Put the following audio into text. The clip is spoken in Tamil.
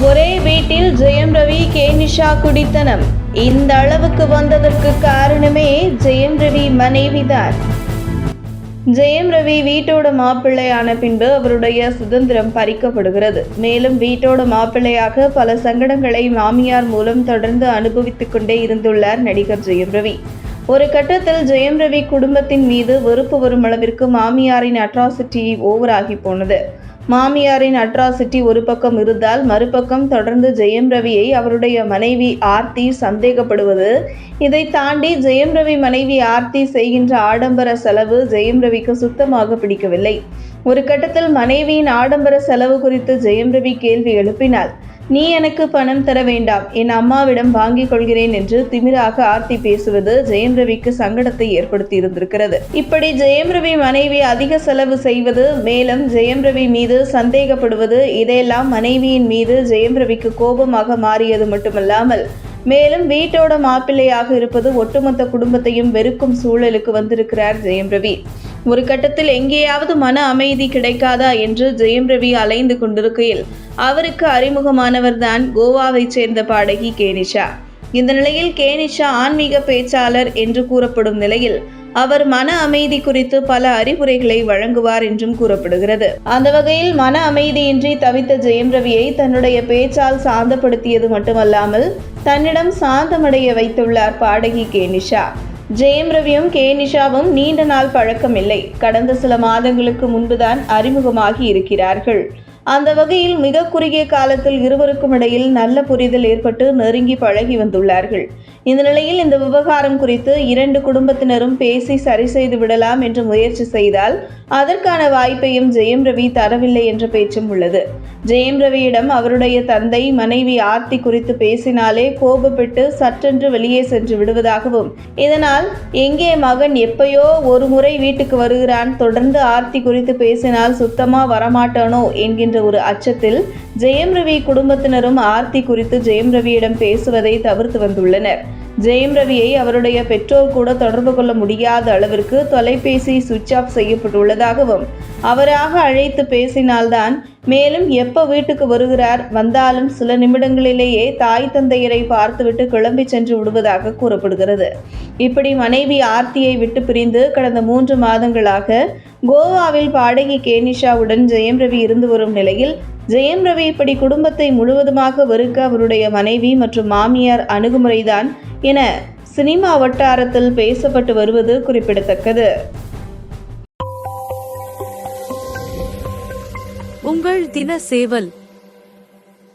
ஒரே வீட்டில் ஜெயம் ரவி நிஷா குடித்தனம். இந்த அளவுக்கு வந்ததற்கு காரணமே ஜெயம் ரவி மனைவிதான். ஜெயம் ரவி வீட்டோட மாப்பிள்ளையான பின்பு அவருடைய சுதந்திரம் பறிக்கப்படுகிறது. மேலும் வீட்டோட மாப்பிள்ளையாக பல சங்கடங்களை மாமியார் மூலம் தொடர்ந்து அனுபவித்துக் கொண்டே இருந்துள்ளார் நடிகர் ஜெயம் ரவி. ஒரு கட்டத்தில் ஜெயம் ரவி குடும்பத்தின் மீது வெறுப்பு வரும் அளவிற்கு மாமியாரின் அட்ராசிட்டி ஓவராகி போனது. மாமியாரின் அட்ராசிட்டி ஒரு பக்கம் இருந்தால் மறுபக்கம் தொடர்ந்து ஜெயம் ரவியை அவருடைய மனைவி ஆர்த்தி சந்தேகப்படுவது. இதை தாண்டி ஜெயம் ரவி மனைவி ஆர்த்தி செய்கின்ற ஆடம்பர செலவு ஜெயம் ரவிக்கு சுத்தமாக பிடிக்கவில்லை. ஒரு கட்டத்தில் மனைவியின் ஆடம்பர செலவு குறித்து ஜெயம் ரவி கேள்வி எழுப்பினார். நீ எனக்கு பணம் தர வேண்டாம், என் அம்மாவிடம் வாங்கிக் கொள்கிறேன் என்று திமிராக ஆர்த்தி பேசுவது ஜெயம் ரவிக்கு சங்கடத்தை ஏற்படுத்தி இருந்திருக்கிறது. இப்படி ஜெயம் ரவி மனைவி அதிக செலவு செய்வது, மேலும் ஜெயம் ரவி மீது சந்தேகப்படுவது, இதையெல்லாம் மனைவியின் மீது ஜெயம் ரவிக்கு கோபமாக மாறியது மட்டுமல்லாமல் மேலும் வீட்டோட மாப்பிள்ளையாக இருப்பது ஒட்டுமொத்த குடும்பத்தையும் வெறுக்கும் சூழலுக்கு வந்திருக்கிறார் ஜெயம் ரவி. ஒரு கட்டத்தில் எங்கேயாவது மன அமைதி கிடைக்காதா என்று ஜெயம் ரவி அலைந்து கொண்டிருக்கையில் அவருக்கு அறிமுகமானவர்தான் கோவாவை சேர்ந்த பாடகி நிஷா. இந்த நிலையில் நிஷா ஆன்மீக பேச்சாளர் என்று கூறப்படும் நிலையில் அவர் மன அமைதி குறித்து பல அறிவுரைகளை வழங்குவார் என்றும் கூறப்படுகிறது. அந்த வகையில் மன அமைதியின்றி தவித்த ஜெயம் ரவியை தன்னுடைய பேச்சால் சாந்தப்படுத்தியது மட்டுமல்லாமல் தன்னிடம் சாந்தமடைய வைத்துள்ளார் பாடகி நிஷா. ஜெயம் ரவியும் நிஷாவும் நீண்ட நாள் பழக்கம் இல்லை. கடந்த சில மாதங்களுக்கு முன்புதான் அறிமுகமாகி இருக்கிறார்கள். அந்த வகையில் மிக குறுகிய காலத்தில் இருவருக்கும் இடையில் நல்ல புரிதல் ஏற்பட்டு நெருங்கி பழகி வந்துள்ளார்கள். இந்த நிலையில் இந்த விவகாரம் குறித்து இரண்டு குடும்பத்தினரும் பேசி சரி செய்து விடலாம் என்று முயற்சி செய்தால் அதற்கான வாய்ப்பையும் ஜெயம் ரவி தரவில்லை என்ற பேச்சும் உள்ளது. ஜெயம் ரவியிடம் அவருடைய தந்தை மனைவி ஆர்த்தி குறித்து பேசினாலே கோபப்பட்டு சற்றென்று வெளியே சென்று விடுவதாகவும், இதனால் எங்கே மகன் எப்பயோ ஒரு முறை வீட்டுக்கு வருகிறான், தொடர்ந்து ஆர்த்தி குறித்து பேசினால் சுத்தமா வரமாட்டானோ என்கின்ற ஒரு அச்சத்தில் ஜெயம் ரவி குடும்பத்தினரும் ஆர்த்தி குறித்து ஜெயம் ரவியிடம் பேசுவதை தவிர்த்து வந்துள்ளனர். ஜெயம் ரவியை அவருடைய பெற்றோர் கூட தொடர்பு கொள்ள முடியாத அளவிற்கு தொலைபேசி சுவிட்ச் ஆஃப் செய்யப்பட்டுள்ளதாகவும், அவராக அழைத்து பேசினால்தான், மேலும் எப்போ வீட்டுக்கு வருகிறார், வந்தாலும் சில நிமிடங்களிலேயே தாய் தந்தையரை பார்த்துவிட்டு கிளம்பி சென்று விடுவதாக கூறப்படுகிறது. இப்படி மனைவி ஆர்த்தியை விட்டு பிரிந்து கடந்த 3 மாதங்களாக கோவாவில் பாடகி நிஷாவுடன் ஜெயம் ரவி இருந்து வரும் நிலையில் ஜெயம் ரவி இப்படி குடும்பத்தை முழுவதுமாக வெறுக்க அவருடைய மனைவி மற்றும் மாமியார் அணுகுமுறைதான் என சினிமா வட்டாரத்தில் பேசப்பட்டு வருவது குறிப்பிடத்தக்கது. உங்கள் தின சேவல்